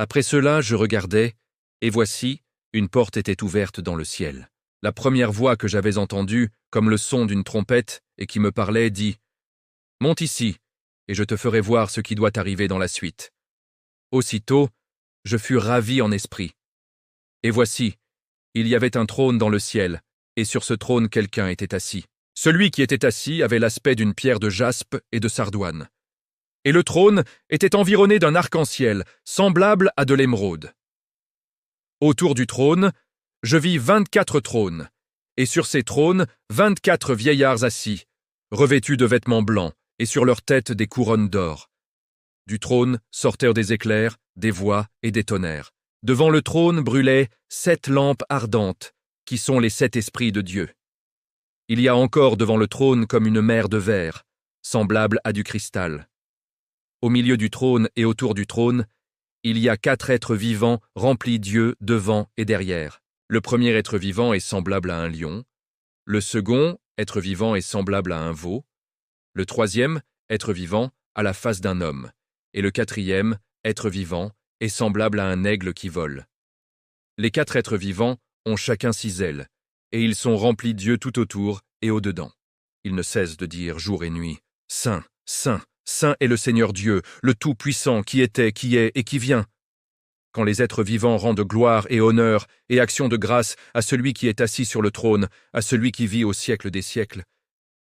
Après cela, je regardai, et voici, une porte était ouverte dans le ciel. La première voix que j'avais entendue, comme le son d'une trompette, et qui me parlait, dit « Monte ici, et je te ferai voir ce qui doit arriver dans la suite. » Aussitôt, je fus ravi en esprit. Et voici, il y avait un trône dans le ciel, et sur ce trône quelqu'un était assis. Celui qui était assis avait l'aspect d'une pierre de jaspe et de sardoine. Et le trône était environné d'un arc-en-ciel, semblable à de l'émeraude. Autour du trône, je vis 24 trônes, et sur ces trônes, 24 vieillards assis, revêtus de vêtements blancs, et sur leurs têtes des couronnes d'or. Du trône sortirent des éclairs, des voix et des tonnerres. Devant le trône brûlaient 7 lampes ardentes, qui sont les 7 esprits de Dieu. Il y a encore devant le trône comme une mer de verre, semblable à du cristal. Au milieu du trône et autour du trône, il y a 4 êtres vivants remplis d'yeux devant et derrière. Le premier être vivant est semblable à un lion, le second être vivant est semblable à un veau, le troisième être vivant à la face d'un homme, et le quatrième être vivant est semblable à un aigle qui vole. Les 4 êtres vivants ont chacun 6 ailes, et ils sont remplis d'yeux tout autour et au-dedans. Ils ne cessent de dire jour et nuit, « Saint, Saint, Saint est le Seigneur Dieu, le Tout-Puissant, qui était, qui est et qui vient. » Quand les êtres vivants rendent gloire et honneur et action de grâce à celui qui est assis sur le trône, à celui qui vit au siècle des siècles,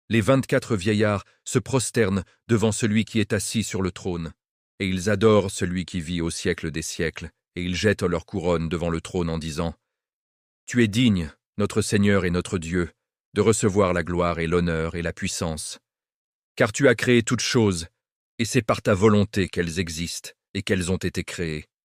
les 24 vieillards se prosternent devant celui qui est assis sur le trône, et ils adorent celui qui vit au siècle des siècles, et ils jettent leur couronne devant le trône en disant « Tu es digne, notre Seigneur et notre Dieu, de recevoir la gloire et l'honneur et la puissance. Car tu as créé toutes choses, et c'est par ta volonté qu'elles existent et qu'elles ont été créées.